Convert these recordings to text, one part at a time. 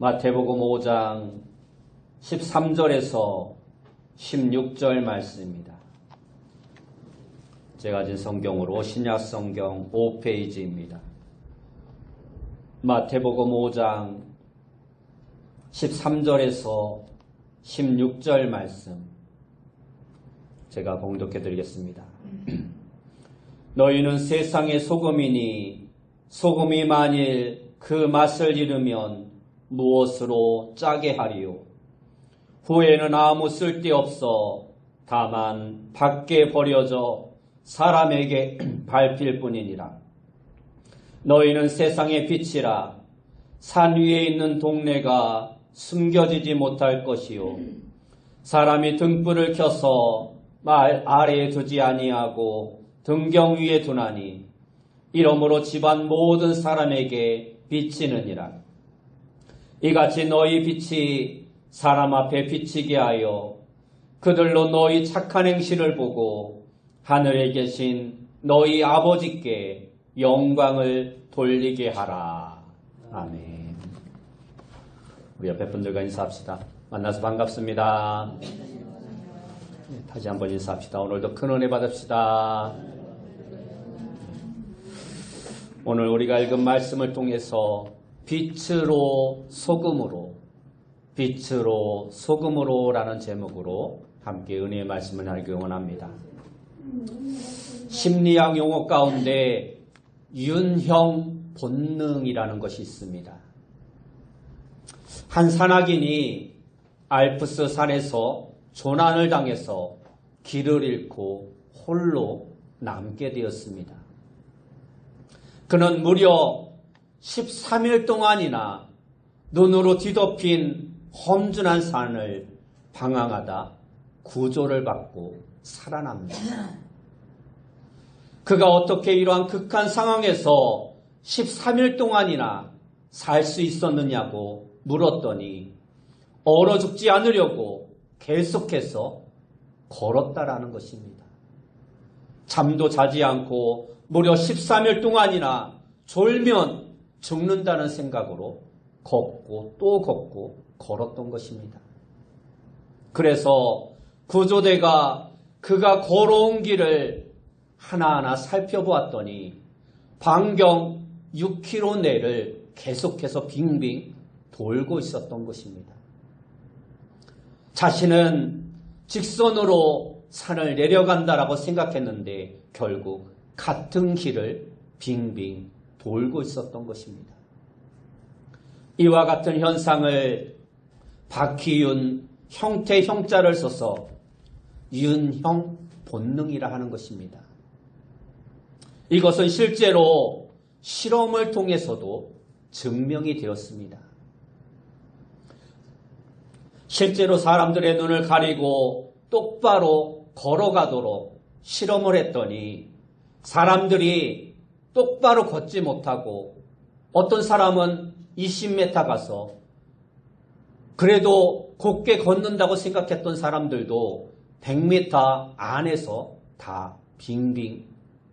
마태복음 5장 13절에서 16절 말씀입니다. 제가 가진 성경으로 신약 성경 5페이지입니다. 마태복음 5장 13절에서 16절 말씀 제가 봉독해 드리겠습니다. 너희는 세상의 소금이니 소금이 만일 그 맛을 잃으면 무엇으로 짜게 하리요? 후에는 아무 쓸데없어 다만 밖에 버려져 사람에게 밟힐 뿐이니라. 너희는 세상의 빛이라. 산 위에 있는 동네가 숨겨지지 못할 것이요 사람이 등불을 켜서 말 아래에 두지 아니하고 등경 위에 두나니 이러므로 집안 모든 사람에게 비치느니라. 이같이 너희 빛이 사람 앞에 비치게 하여 그들로 너희 착한 행실을 보고 하늘에 계신 너희 아버지께 영광을 돌리게 하라. 아멘. 우리 옆에 분들과 인사합시다. 만나서 반갑습니다. 다시 한번 인사합시다. 오늘도 큰 은혜 받읍시다. 오늘 우리가 읽은 말씀을 통해서 빛으로 소금으로 라는 제목으로 함께 은혜의 말씀을 나누기 원합니다. 심리학 용어 가운데 윤형 본능이라는 것이 있습니다. 한 산악인이 알프스 산에서 조난을 당해서 길을 잃고 홀로 남게 되었습니다. 그는 무려 13일 동안이나 눈으로 뒤덮인 험준한 산을 방황하다 구조를 받고 살아납니다. 그가 어떻게 이러한 극한 상황에서 13일 동안이나 살 수 있었느냐고 물었더니 얼어 죽지 않으려고 계속해서 걸었다라는 것입니다. 잠도 자지 않고 무려 13일 동안이나 졸면 죽는다는 생각으로 걷고 또 걷고 걸었던 것입니다. 그래서 구조대가 그가 걸어온 길을 하나하나 살펴보았더니 반경 6km 내를 계속해서 빙빙 돌고 있었던 것입니다. 자신은 직선으로 산을 내려간다라고 생각했는데 결국 같은 길을 빙빙 돌고 있었던 것입니다. 이와 같은 현상을 박희윤 형태 형자를 써서 윤형 본능이라 하는 것입니다. 이것은 실제로 실험을 통해서도 증명이 되었습니다. 실제로 사람들의 눈을 가리고 똑바로 걸어가도록 실험을 했더니 사람들이 똑바로 걷지 못하고 어떤 사람은 20m 가서 그래도 곱게 걷는다고 생각했던 사람들도 100m 안에서 다 빙빙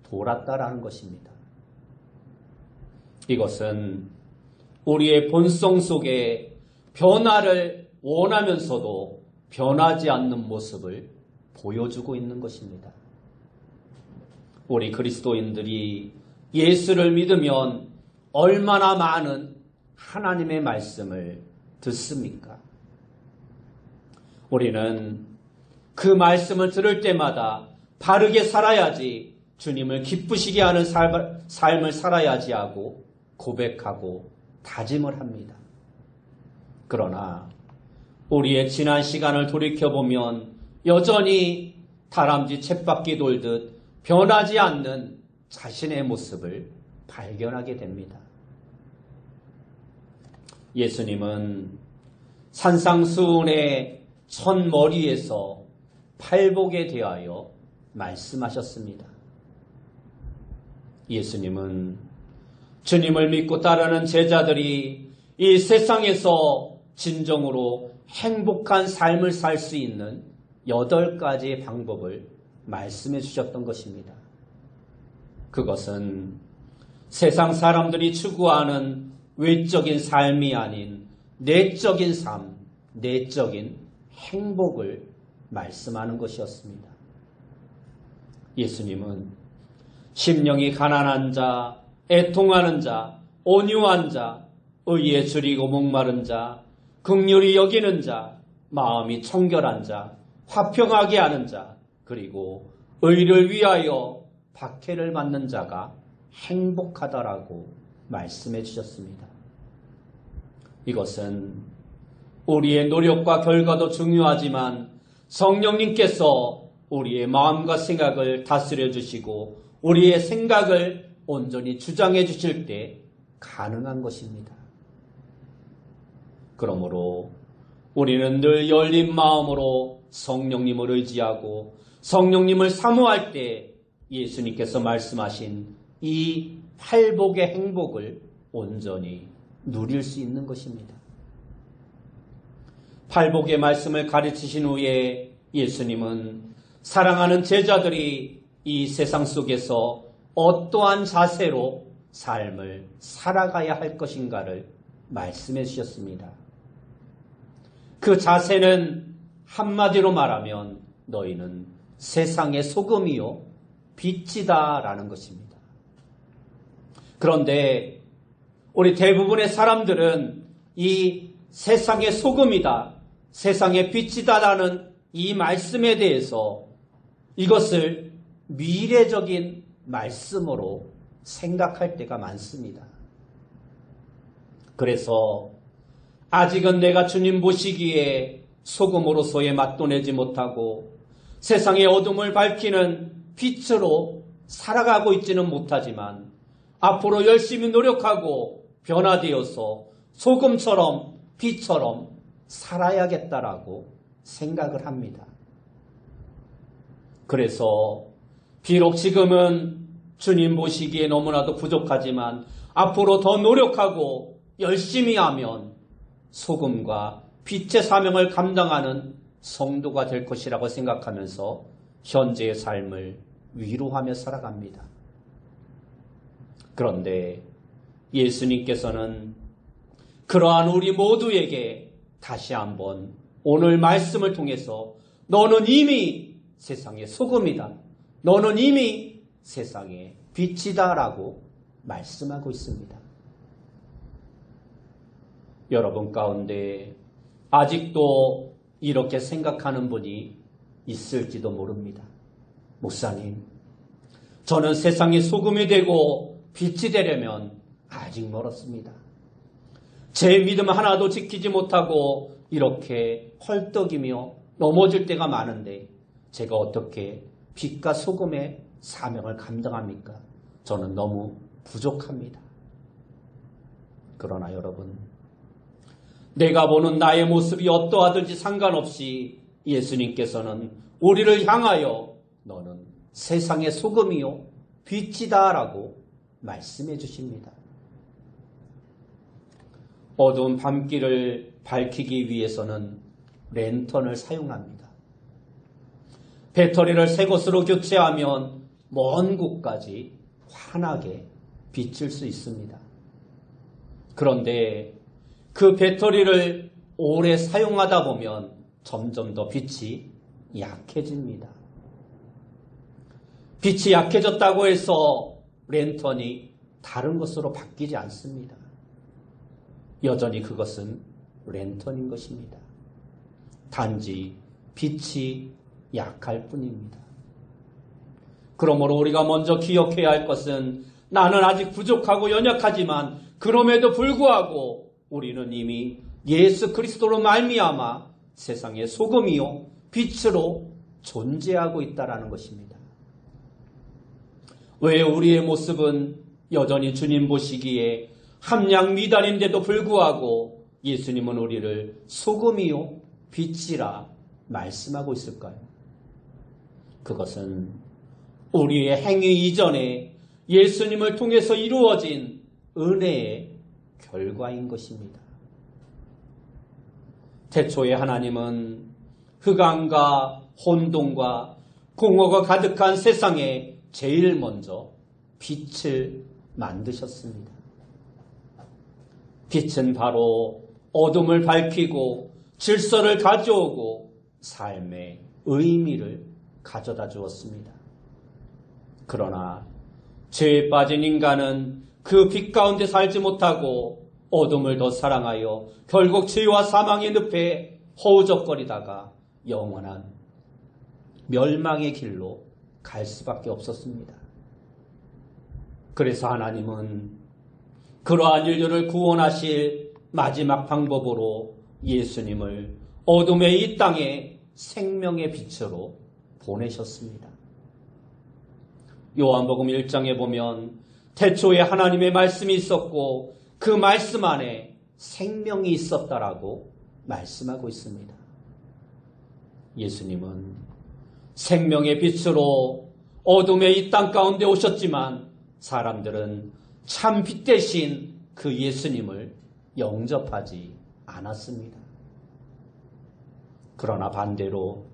돌았다라는 것입니다. 이것은 우리의 본성 속에 변화를 원하면서도 변하지 않는 모습을 보여주고 있는 것입니다. 우리 그리스도인들이 예수를 믿으면 얼마나 많은 하나님의 말씀을 듣습니까? 우리는 그 말씀을 들을 때마다 바르게 살아야지 주님을 기쁘시게 하는 삶을 살아야지 하고 고백하고 다짐을 합니다. 그러나 우리의 지난 시간을 돌이켜보면 여전히 다람쥐 쳇바퀴 돌듯 변하지 않는 자신의 모습을 발견하게 됩니다. 예수님은 산상수훈의 첫머리에서 팔복에 대하여 말씀하셨습니다. 예수님은 주님을 믿고 따르는 제자들이 이 세상에서 진정으로 행복한 삶을 살 수 있는 8가지의 방법을 말씀해 주셨던 것입니다. 그것은 세상 사람들이 추구하는 외적인 삶이 아닌 내적인 삶, 내적인 행복을 말씀하는 것이었습니다. 예수님은 심령이 가난한 자, 애통하는 자, 온유한 자, 의에 줄이고 목마른 자, 긍휼히 여기는 자, 마음이 청결한 자, 화평하게 하는 자, 그리고 의를 위하여 박해를 받는 자가 행복하다라고 말씀해 주셨습니다. 이것은 우리의 노력과 결과도 중요하지만 성령님께서 우리의 마음과 생각을 다스려 주시고 우리의 생각을 온전히 주장해 주실 때 가능한 것입니다. 그러므로 우리는 늘 열린 마음으로 성령님을 의지하고 성령님을 사모할 때 예수님께서 말씀하신 이 팔복의 행복을 온전히 누릴 수 있는 것입니다. 팔복의 말씀을 가르치신 후에 예수님은 사랑하는 제자들이 이 세상 속에서 어떠한 자세로 삶을 살아가야 할 것인가를 말씀해 주셨습니다. 그 자세는 한마디로 말하면 너희는 세상의 소금이요 빛이다라는 것입니다. 그런데 우리 대부분의 사람들은 이 세상의 소금이다, 세상의 빛이다라는 이 말씀에 대해서 이것을 미래적인 말씀으로 생각할 때가 많습니다. 그래서 아직은 내가 주님 보시기에 소금으로서의 맛도 내지 못하고 세상의 어둠을 밝히는 빛으로 살아가고 있지는 못하지만 앞으로 열심히 노력하고 변화되어서 소금처럼 빛처럼 살아야겠다라고 생각을 합니다. 그래서 비록 지금은 주님 보시기에 너무나도 부족하지만 앞으로 더 노력하고 열심히 하면 소금과 빛의 사명을 감당하는 성도가 될 것이라고 생각하면서 현재의 삶을 위로하며 살아갑니다. 그런데 예수님께서는 그러한 우리 모두에게 다시 한번 오늘 말씀을 통해서 너는 이미 세상의 소금이다. 너는 이미 세상의 빛이다 라고 말씀하고 있습니다. 여러분 가운데 아직도 이렇게 생각하는 분이 있을지도 모릅니다. 목사님, 저는 세상의 소금이 되고 빛이 되려면 아직 멀었습니다. 제 믿음 하나도 지키지 못하고 이렇게 헐떡이며 넘어질 때가 많은데 제가 어떻게 빛과 소금의 사명을 감당합니까? 저는 너무 부족합니다. 그러나 여러분, 내가 보는 나의 모습이 어떠하든지 상관없이 예수님께서는 우리를 향하여 너는 세상의 소금이요 빛이다 라고 말씀해 주십니다. 어두운 밤길을 밝히기 위해서는 랜턴을 사용합니다. 배터리를 새 것으로 교체하면 먼 곳까지 환하게 비칠 수 있습니다. 그런데 그 배터리를 오래 사용하다 보면 점점 더 빛이 약해집니다. 빛이 약해졌다고 해서 랜턴이 다른 것으로 바뀌지 않습니다. 여전히 그것은 랜턴인 것입니다. 단지 빛이 약할 뿐입니다. 그러므로 우리가 먼저 기억해야 할 것은 나는 아직 부족하고 연약하지만 그럼에도 불구하고 우리는 이미 예수 그리스도로 말미암아 세상의 소금이요 빛으로 존재하고 있다는 것입니다. 왜 우리의 모습은 여전히 주님 보시기에 함량 미달인데도 불구하고 예수님은 우리를 소금이요 빛이라 말씀하고 있을까요? 그것은 우리의 행위 이전에 예수님을 통해서 이루어진 은혜의 결과인 것입니다. 태초에 하나님은 흑암과 혼돈과 공허가 가득한 세상에 제일 먼저 빛을 만드셨습니다. 빛은 바로 어둠을 밝히고 질서를 가져오고 삶의 의미를 가져다 주었습니다. 그러나 죄에 빠진 인간은 그 빛 가운데 살지 못하고 어둠을 더 사랑하여 결국 죄와 사망의 늪에 허우적거리다가 영원한 멸망의 길로 갈 수밖에 없었습니다. 그래서 하나님은 그러한 인류를 구원하실 마지막 방법으로 예수님을 어둠의 이 땅에 생명의 빛으로 보내셨습니다. 요한복음 1장에 보면 태초에 하나님의 말씀이 있었고 그 말씀 안에 생명이 있었다라고 말씀하고 있습니다. 예수님은 생명의 빛으로 어둠의 이 땅 가운데 오셨지만 사람들은 참 빛 대신 그 예수님을 영접하지 않았습니다. 그러나 반대로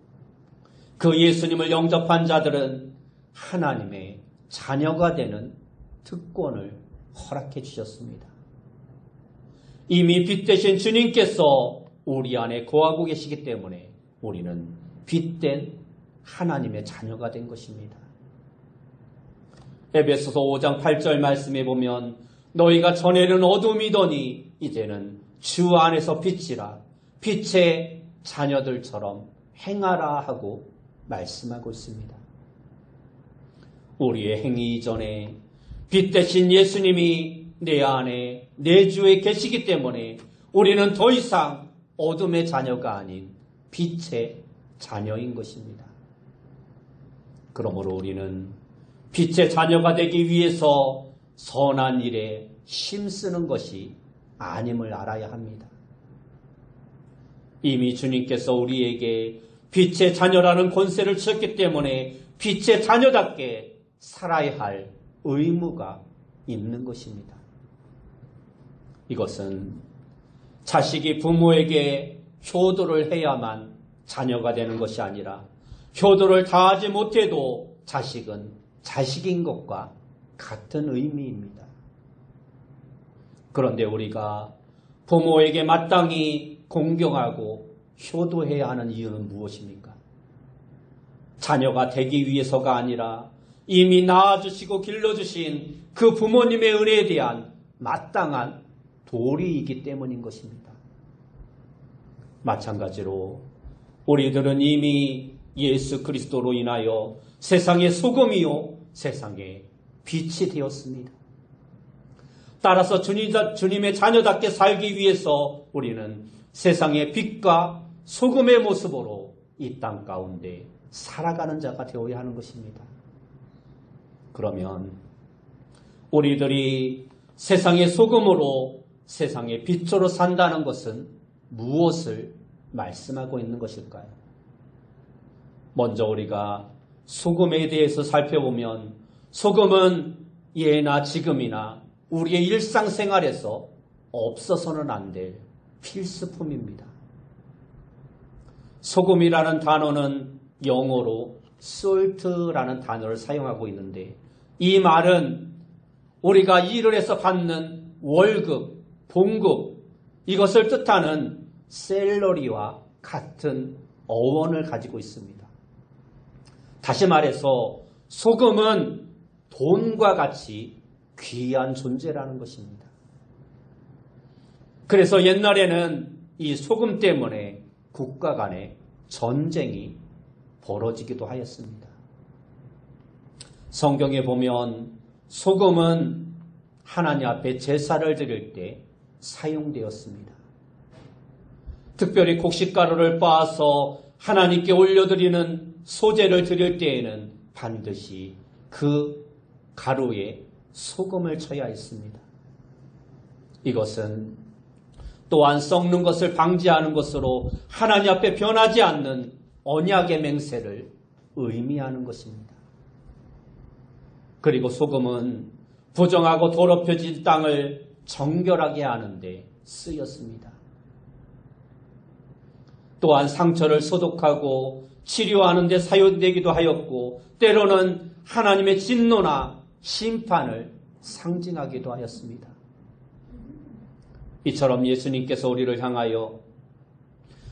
그 예수님을 영접한 자들은 하나님의 자녀가 되는 특권을 허락해 주셨습니다. 이미 빛 대신 주님께서 우리 안에 거하고 계시기 때문에 우리는 빛된 하나님의 자녀가 된 것입니다. 에베소서 5장 8절 말씀에 보면 너희가 전에는 어둠이더니 이제는 주 안에서 빛이라 빛의 자녀들처럼 행하라 하고 말씀하고 있습니다. 우리의 행위 이전에 빛 대신 예수님이 내 안에 내 주에 계시기 때문에 우리는 더 이상 어둠의 자녀가 아닌 빛의 자녀인 것입니다. 그러므로 우리는 빛의 자녀가 되기 위해서 선한 일에 힘쓰는 것이 아님을 알아야 합니다. 이미 주님께서 우리에게 빛의 자녀라는 권세를 주셨기 때문에 빛의 자녀답게 살아야 할 의무가 있는 것입니다. 이것은 자식이 부모에게 효도를 해야만 자녀가 되는 것이 아니라 효도를 다하지 못해도 자식은 자식인 것과 같은 의미입니다. 그런데 우리가 부모에게 마땅히 공경하고 효도해야 하는 이유는 무엇입니까? 자녀가 되기 위해서가 아니라 이미 낳아주시고 길러주신 그 부모님의 은혜에 대한 마땅한 도리이기 때문인 것입니다. 마찬가지로 우리들은 이미 예수 그리스도로 인하여 세상의 소금이요 세상의 빛이 되었습니다. 따라서 주님의 자녀답게 살기 위해서 우리는 세상의 빛과 소금의 모습으로 이 땅 가운데 살아가는 자가 되어야 하는 것입니다. 그러면 우리들이 세상의 소금으로 세상의 빛으로 산다는 것은 무엇을 말씀하고 있는 것일까요? 먼저 우리가 소금에 대해서 살펴보면 소금은 예나 지금이나 우리의 일상생활에서 없어서는 안 될 필수품입니다. 소금이라는 단어는 영어로 salt라는 단어를 사용하고 있는데 이 말은 우리가 일을 해서 받는 월급, 봉급 이것을 뜻하는 셀러리와 같은 어원을 가지고 있습니다. 다시 말해서 소금은 돈과 같이 귀한 존재라는 것입니다. 그래서 옛날에는 이 소금 때문에 국가 간에 전쟁이 벌어지기도 하였습니다. 성경에 보면 소금은 하나님 앞에 제사를 드릴 때 사용되었습니다. 특별히 곡식가루를 빻아서 하나님께 올려드리는 소제를 드릴 때에는 반드시 그 가루에 소금을 쳐야 했습니다. 이것은 또한 썩는 것을 방지하는 것으로 하나님 앞에 변하지 않는 언약의 맹세를 의미하는 것입니다. 그리고 소금은 부정하고 더럽혀진 땅을 정결하게 하는데 쓰였습니다. 또한 상처를 소독하고 치료하는 데 사용되기도 하였고 때로는 하나님의 진노나 심판을 상징하기도 하였습니다. 이처럼 예수님께서 우리를 향하여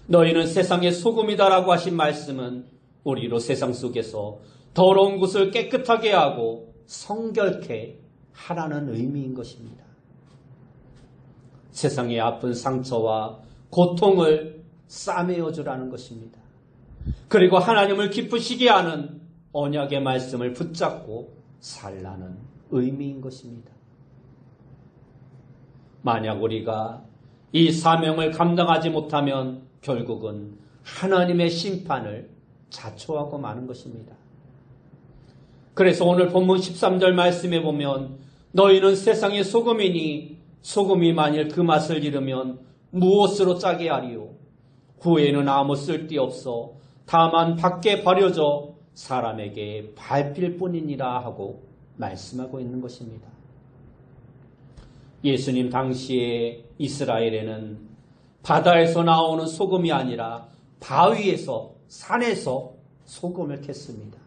너희는 세상의 소금이다라고 하신 말씀은 우리로 세상 속에서 더러운 것을 깨끗하게 하고 성결케 하라는 의미인 것입니다. 세상의 아픈 상처와 고통을 싸매어 주라는 것입니다. 그리고 하나님을 기쁘시게 하는 언약의 말씀을 붙잡고 살라는 의미인 것입니다. 만약 우리가 이 사명을 감당하지 못하면 결국은 하나님의 심판을 자초하고 마는 것입니다. 그래서 오늘 본문 13절 말씀에 보면 너희는 세상의 소금이니 소금이 만일 그 맛을 잃으면 무엇으로 짜게 하리요? 후에는 아무 쓸데없어 다만 밖에 버려져 사람에게 밟힐 뿐이니라 하고 말씀하고 있는 것입니다. 예수님 당시에 이스라엘에는 바다에서 나오는 소금이 아니라 바위에서 산에서 소금을 캤습니다.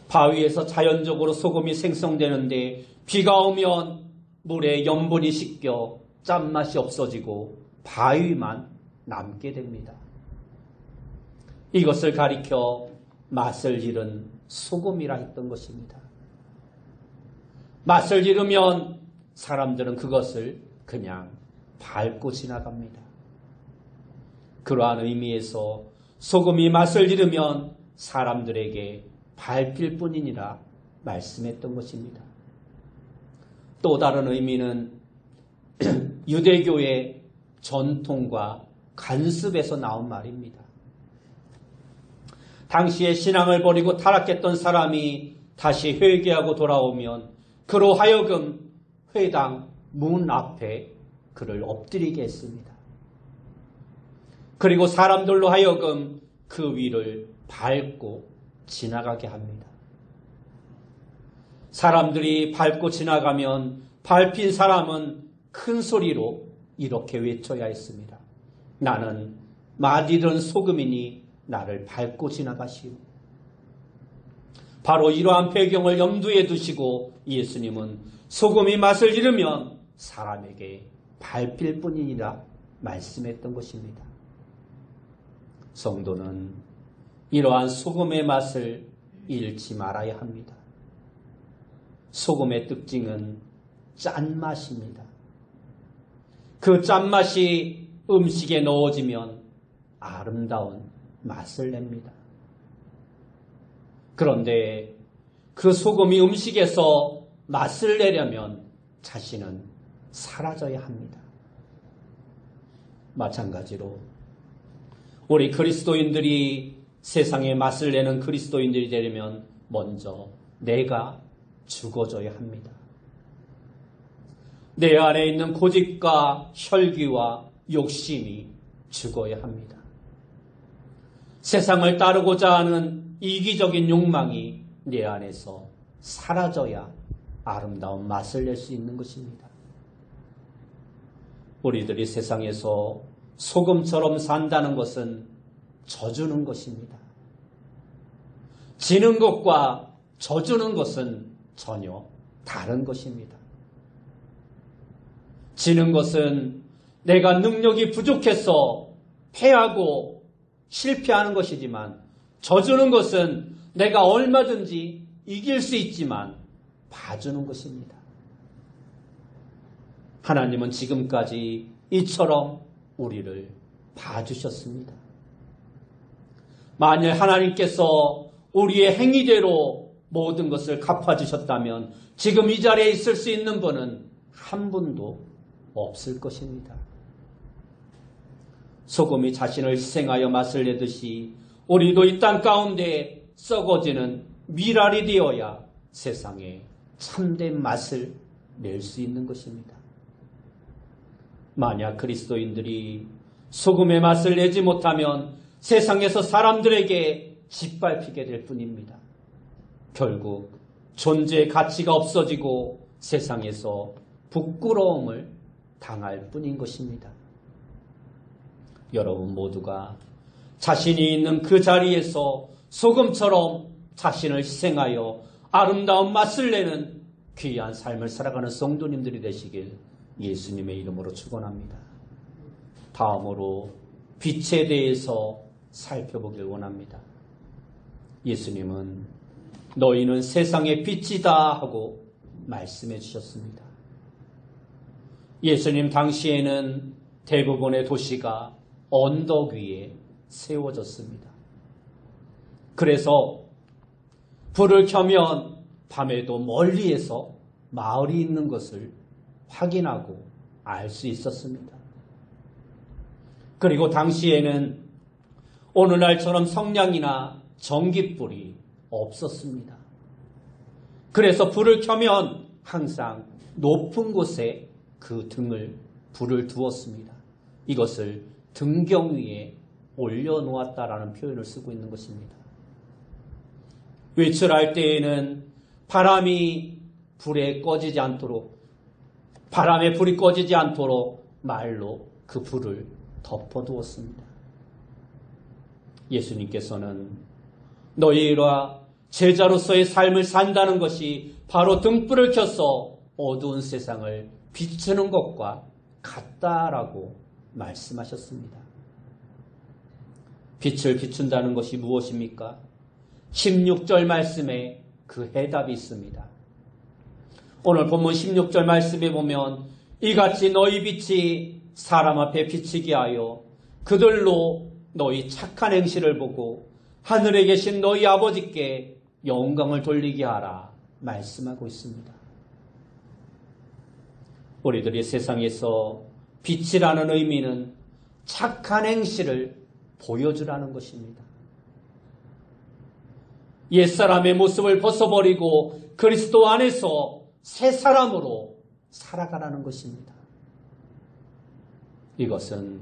바위에서 자연적으로 소금이 생성되는데 비가 오면 물에 염분이 씻겨 짠맛이 없어지고 바위만 남게 됩니다. 이것을 가리켜 맛을 잃은 소금이라 했던 것입니다. 맛을 잃으면 사람들은 그것을 그냥 밟고 지나갑니다. 그러한 의미에서 소금이 맛을 잃으면 사람들에게 밟힐 뿐이니라 말씀했던 것입니다. 또 다른 의미는 유대교의 전통과 관습에서 나온 말입니다. 당시에 신앙을 버리고 타락했던 사람이 다시 회개하고 돌아오면 그로 하여금 회당 문 앞에 그를 엎드리게 했습니다. 그리고 사람들로 하여금 그 위를 밟고 지나가게 합니다. 사람들이 밟고 지나가면 밟힌 사람은 큰 소리로 이렇게 외쳐야 했습니다. 나는 맛 잃은 소금이니 나를 밟고 지나가시오. 바로 이러한 배경을 염두에 두시고 예수님은 소금이 맛을 잃으면 사람에게 밟힐 뿐이니라 말씀했던 것입니다. 성도는 이러한 소금의 맛을 잃지 말아야 합니다. 소금의 특징은 짠맛입니다. 그 짠맛이 음식에 넣어지면 아름다운 맛을 냅니다. 그런데 그 소금이 음식에서 맛을 내려면 자신은 사라져야 합니다. 마찬가지로 우리 그리스도인들이 세상에 맛을 내는 그리스도인들이 되려면 먼저 내가 죽어져야 합니다. 내 안에 있는 고집과 혈기와 욕심이 죽어야 합니다. 세상을 따르고자 하는 이기적인 욕망이 내 안에서 사라져야 아름다운 맛을 낼 수 있는 것입니다. 우리들이 세상에서 소금처럼 산다는 것은 져주는 것입니다. 지는 것과 져주는 것은 전혀 다른 것입니다. 지는 것은 내가 능력이 부족해서 패하고 실패하는 것이지만 져주는 것은 내가 얼마든지 이길 수 있지만 봐주는 것입니다. 하나님은 지금까지 이처럼 우리를 봐주셨습니다. 만일 하나님께서 우리의 행위대로 모든 것을 갚아주셨다면 지금 이 자리에 있을 수 있는 분은 한 분도 없을 것입니다. 소금이 자신을 희생하여 맛을 내듯이 우리도 이 땅 가운데 썩어지는 미랄이 되어야 세상에 참된 맛을 낼 수 있는 것입니다. 만약 그리스도인들이 소금의 맛을 내지 못하면 세상에서 사람들에게 짓밟히게 될 뿐입니다. 결국 존재의 가치가 없어지고 세상에서 부끄러움을 당할 뿐인 것입니다. 여러분 모두가 자신이 있는 그 자리에서 소금처럼 자신을 희생하여 아름다운 맛을 내는 귀한 삶을 살아가는 성도님들이 되시길 예수님의 이름으로 축원합니다. 다음으로 빛에 대해서 살펴보길 원합니다. 예수님은 너희는 세상의 빛이다 하고 말씀해 주셨습니다. 예수님 당시에는 대부분의 도시가 언덕 위에 세워졌습니다. 그래서 불을 켜면 밤에도 멀리에서 마을이 있는 것을 확인하고 알 수 있었습니다. 그리고 당시에는 오늘날처럼 성냥이나 전깃불이 없었습니다. 그래서 불을 켜면 항상 높은 곳에 그 불을 두었습니다. 이것을 등경 위에 올려놓았다라는 표현을 쓰고 있는 것입니다. 외출할 때에는 바람에 불이 꺼지지 않도록 말로 그 불을 덮어두었습니다. 예수님께서는 너희와 제자로서의 삶을 산다는 것이 바로 등불을 켜서 어두운 세상을 비추는 것과 같다라고 말씀하셨습니다. 빛을 비춘다는 것이 무엇입니까? 16절 말씀에 그 해답이 있습니다. 오늘 본문 16절 말씀에 보면 이같이 너희 빛이 사람 앞에 비치게 하여 그들로 너희 착한 행실을 보고 하늘에 계신 너희 아버지께 영광을 돌리게 하라 말씀하고 있습니다. 우리들이 세상에서 빛이라는 의미는 착한 행실을 보여주라는 것입니다. 옛사람의 모습을 벗어버리고 그리스도 안에서 새 사람으로 살아가라는 것입니다. 이것은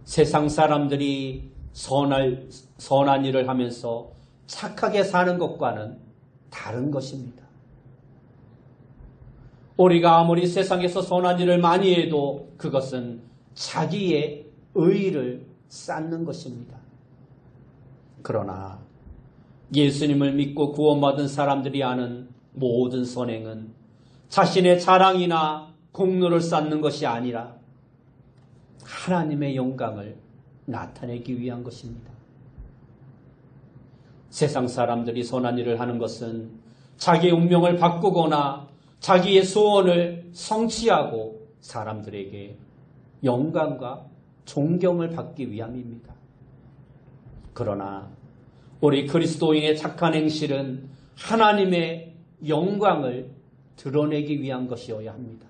세상 사람들이 선한 일을 하면서 착하게 사는 것과는 다른 것입니다. 우리가 아무리 세상에서 선한 일을 많이 해도 그것은 자기의 의의를 쌓는 것입니다. 그러나 예수님을 믿고 구원받은 사람들이 하는 모든 선행은 자신의 자랑이나 공로를 쌓는 것이 아니라 하나님의 영광을 나타내기 위한 것입니다. 세상 사람들이 선한 일을 하는 것은 자기의 운명을 바꾸거나 자기의 소원을 성취하고 사람들에게 영광과 존경을 받기 위함입니다. 그러나 우리 그리스도인의 착한 행실은 하나님의 영광을 드러내기 위한 것이어야 합니다.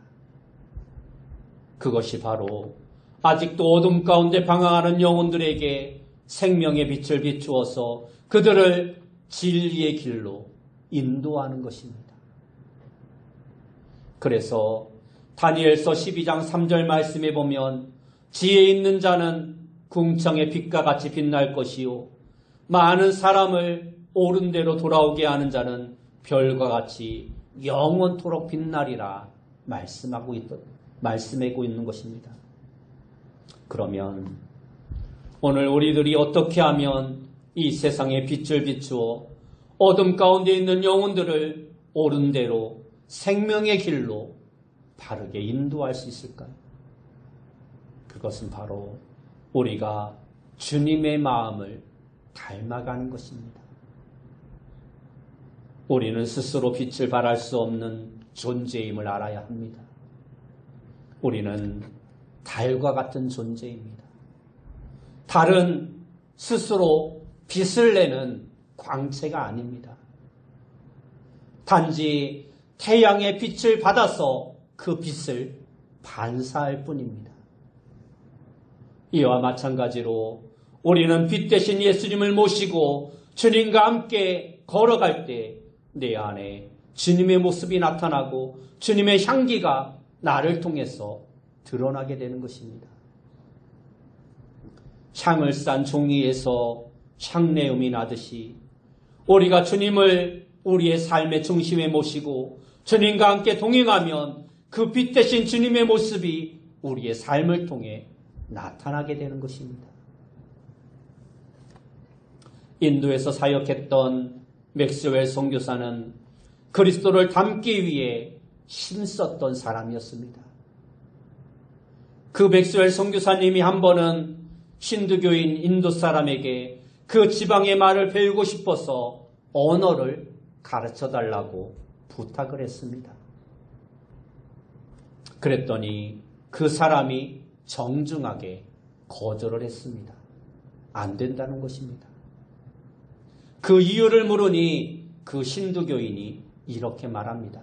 그것이 바로 아직도 어둠 가운데 방황하는 영혼들에게 생명의 빛을 비추어서 그들을 진리의 길로 인도하는 것입니다. 그래서 다니엘서 12장 3절 말씀에 보면 지혜 있는 자는 궁창의 빛과 같이 빛날 것이요 많은 사람을 옳은 대로 돌아오게 하는 자는 별과 같이 영원토록 빛나리라 말씀하고 있는 것입니다. 그러면 오늘 우리들이 어떻게 하면 이 세상에 빛을 비추어 어둠 가운데 있는 영혼들을 옳은 대로 생명의 길로 바르게 인도할 수 있을까요? 그것은 바로 우리가 주님의 마음을 닮아가는 것입니다. 우리는 스스로 빛을 발할 수 없는 존재임을 알아야 합니다. 우리는 달과 같은 존재입니다. 달은 스스로 빛을 내는 광채가 아닙니다. 단지 태양의 빛을 받아서 그 빛을 반사할 뿐입니다. 이와 마찬가지로 우리는 빛 대신 예수님을 모시고 주님과 함께 걸어갈 때 내 안에 주님의 모습이 나타나고 주님의 향기가 나를 통해서 드러나게 되는 것입니다. 향을 싼 종이에서 향내음이 나듯이 우리가 주님을 우리의 삶의 중심에 모시고 주님과 함께 동행하면 그 빛 대신 주님의 모습이 우리의 삶을 통해 나타나게 되는 것입니다. 인도에서 사역했던 맥스웰 선교사는 그리스도를 닮기 위해 힘썼던 사람이었습니다. 그 맥스웰 선교사님이 한 번은 힌두교인 인도 사람에게 그 지방의 말을 배우고 싶어서 언어를 가르쳐 달라고 부탁을 했습니다. 그랬더니 그 사람이 정중하게 거절을 했습니다. 안 된다는 것입니다. 그 이유를 물으니 그 힌두교인이 이렇게 말합니다.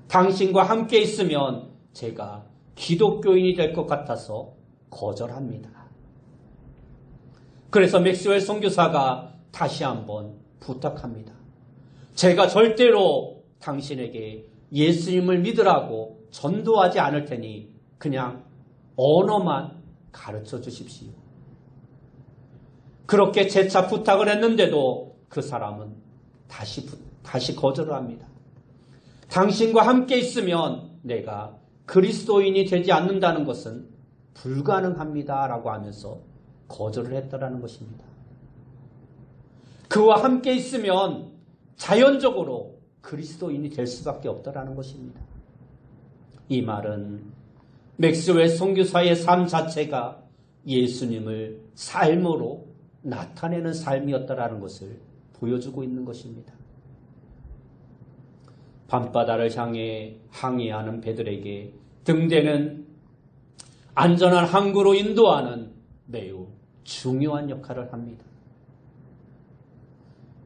당신과 함께 있으면 제가 기독교인이 될 것 같아서 거절합니다. 그래서 맥스웰 선교사가 다시 한번 부탁합니다. 제가 절대로 당신에게 예수님을 믿으라고 전도하지 않을 테니 그냥 언어만 가르쳐 주십시오. 그렇게 재차 부탁을 했는데도 그 사람은 다시 거절을 합니다. 당신과 함께 있으면 내가 그리스도인이 되지 않는다는 것은 불가능합니다. 라고 하면서 거절을 했다라는 것입니다. 그와 함께 있으면 자연적으로 그리스도인이 될 수밖에 없다라는 것입니다. 이 말은 맥스웰 선교사의 삶 자체가 예수님을 삶으로 나타내는 삶이었다라는 것을 보여주고 있는 것입니다. 밤바다를 향해 항해하는 배들에게 등대는 안전한 항구로 인도하는 매우 중요한 역할을 합니다.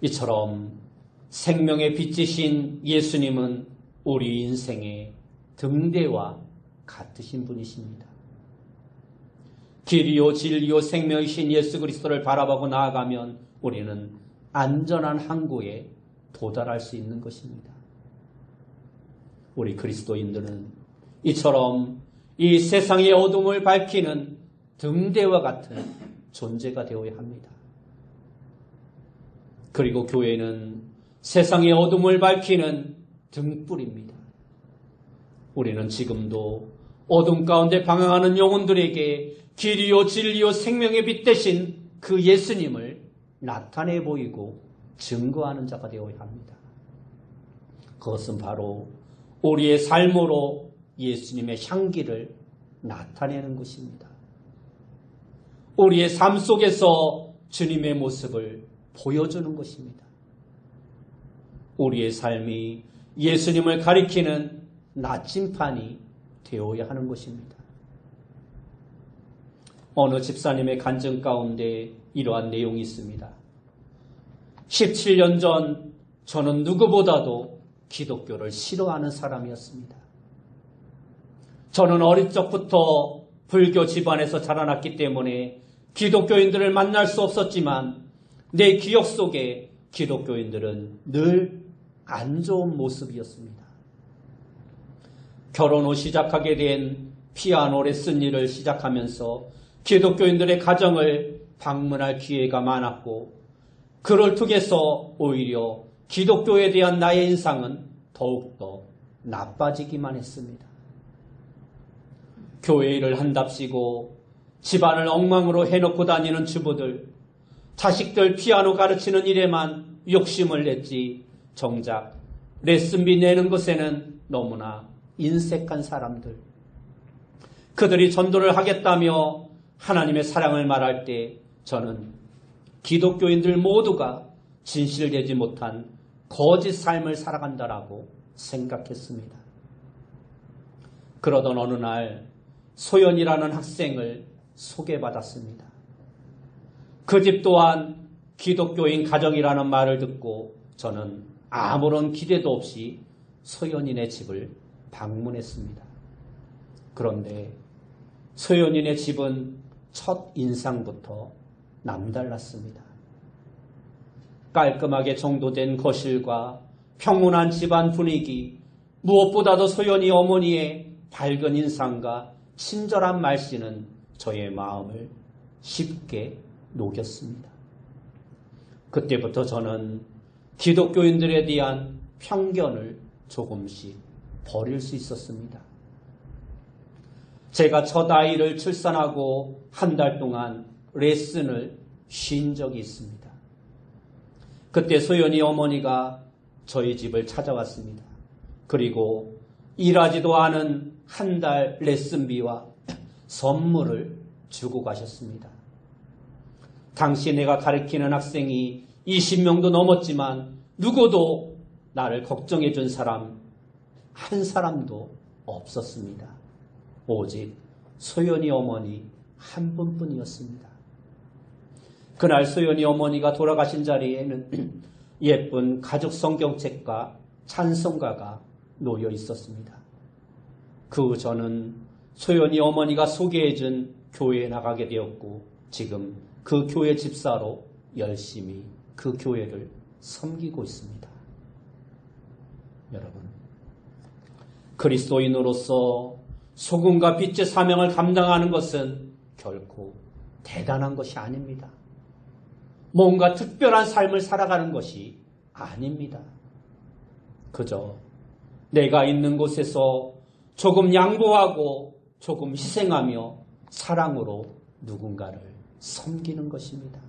이처럼 생명의 빛이신 예수님은 우리 인생의 등대와 같으신 분이십니다. 길이요 진리요 생명이신 예수 그리스도를 바라보고 나아가면 우리는 안전한 항구에 도달할 수 있는 것입니다. 우리 그리스도인들은 이처럼 이 세상의 어둠을 밝히는 등대와 같은 존재가 되어야 합니다. 그리고 교회는 세상의 어둠을 밝히는 등불입니다. 우리는 지금도 어둠 가운데 방황하는 영혼들에게 길이요 진리요 생명의 빛 대신 그 예수님을 나타내 보이고 증거하는 자가 되어야 합니다. 그것은 바로 우리의 삶으로 예수님의 향기를 나타내는 것입니다. 우리의 삶 속에서 주님의 모습을 보여주는 것입니다. 우리의 삶이 예수님을 가리키는 나침판이 되어야 하는 것입니다. 어느 집사님의 간증 가운데 이러한 내용이 있습니다. 17년 전 저는 누구보다도 기독교를 싫어하는 사람이었습니다. 저는 어릴 적부터 불교 집안에서 자라났기 때문에 기독교인들을 만날 수 없었지만 내 기억 속에 기독교인들은 늘 안 좋은 모습이었습니다. 결혼 후 시작하게 된 피아노 레슨 일을 시작하면서 기독교인들의 가정을 방문할 기회가 많았고 그를 통해서 오히려 기독교에 대한 나의 인상은 더욱더 나빠지기만 했습니다. 교회 일을 한답시고 집안을 엉망으로 해놓고 다니는 주부들, 자식들 피아노 가르치는 일에만 욕심을 냈지 정작 레슨비 내는 것에는 너무나 인색한 사람들, 그들이 전도를 하겠다며 하나님의 사랑을 말할 때 저는 기독교인들 모두가 진실되지 못한 거짓 삶을 살아간다라고 생각했습니다. 그러던 어느 날 소연이라는 학생을 소개받았습니다. 그 집 또한 기독교인 가정이라는 말을 듣고 저는 아무런 기대도 없이 소연이네 집을 방문했습니다. 그런데 소연이네 집은 첫 인상부터 남달랐습니다. 깔끔하게 정도된 거실과 평온한 집안 분위기, 무엇보다도 소연이 어머니의 밝은 인상과 친절한 말씨는 저의 마음을 쉽게 녹였습니다. 그때부터 저는 기독교인들에 대한 편견을 조금씩 버릴 수 있었습니다. 제가 첫 아이를 출산하고 한 달 동안 레슨을 쉰 적이 있습니다. 그때 소연이 어머니가 저희 집을 찾아왔습니다. 그리고 일하지도 않은 한 달 레슨비와 선물을 주고 가셨습니다. 당시 내가 가르치는 학생이 20명도 넘었지만 누구도 나를 걱정해 준 사람 한 사람도 없었습니다. 오직 소연이 어머니 한 분뿐이었습니다. 그날 소연이 어머니가 돌아가신 자리에는 예쁜 가족 성경책과 찬송가가 놓여 있었습니다. 그 후 저는 소연이 어머니가 소개해준 교회에 나가게 되었고 지금 그 교회 집사로 열심히 그 교회를 섬기고 있습니다. 여러분, 그리스도인으로서 소금과 빛의 사명을 감당하는 것은 결코 대단한 것이 아닙니다. 뭔가 특별한 삶을 살아가는 것이 아닙니다. 그저 내가 있는 곳에서 조금 양보하고 조금 희생하며 사랑으로 누군가를 섬기는 것입니다.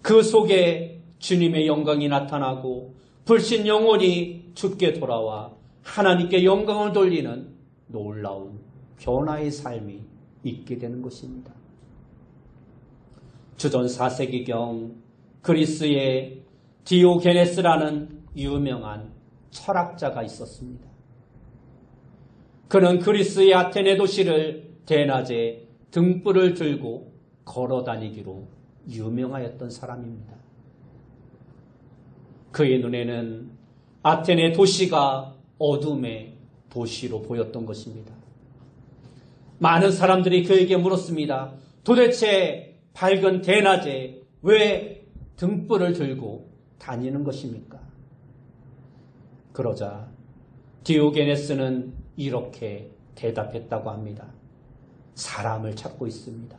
그 속에 주님의 영광이 나타나고 불신 영혼이 주께 돌아와 하나님께 영광을 돌리는 놀라운 변화의 삶이 있게 되는 것입니다. 주전 4세기경 그리스에 디오게네스라는 유명한 철학자가 있었습니다. 그는 그리스의 아테네 도시를 대낮에 등불을 들고 걸어 다니기로 유명하였던 사람입니다. 그의 눈에는 아테네 도시가 어둠의 도시로 보였던 것입니다. 많은 사람들이 그에게 물었습니다. 도대체 밝은 대낮에 왜 등불을 들고 다니는 것입니까? 그러자 디오게네스는 이렇게 대답했다고 합니다. 사람을 찾고 있습니다.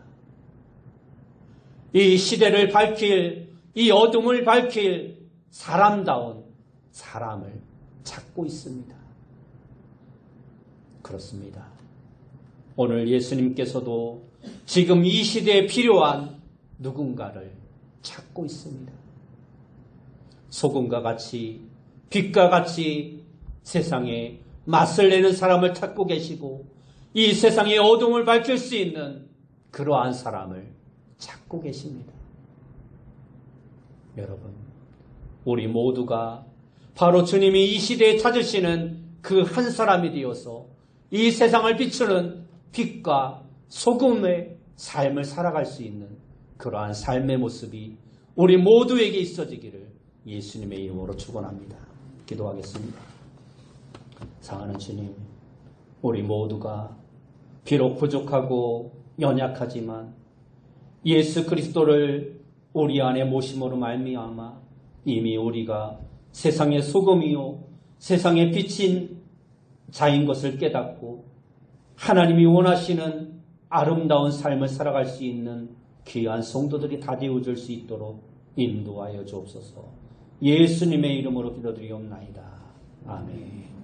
이 시대를 밝힐, 이 어둠을 밝힐 사람다운 사람을 찾고 있습니다. 그렇습니다. 오늘 예수님께서도 지금 이 시대에 필요한 누군가를 찾고 있습니다. 소금과 같이 빛과 같이 세상에 맛을 내는 사람을 찾고 계시고 이 세상의 어둠을 밝힐 수 있는 그러한 사람을 찾고 계십니다. 여러분, 우리 모두가 바로 주님이 이 시대에 찾으시는 그 한 사람이 되어서 이 세상을 비추는 빛과 소금의 삶을 살아갈 수 있는 그러한 삶의 모습이 우리 모두에게 있어지기를 예수님의 이름으로 축원합니다. 기도하겠습니다. 사랑하는 주님, 우리 모두가 비록 부족하고 연약하지만 예수 그리스도를 우리 안에 모심으로 말미암아 이미 우리가 세상의 소금이요 세상의 빛인 자인 것을 깨닫고 하나님이 원하시는 아름다운 삶을 살아갈 수 있는 귀한 성도들이 다 되어줄 수 있도록 인도하여 주옵소서. 예수님의 이름으로 기도드리옵나이다. 아멘.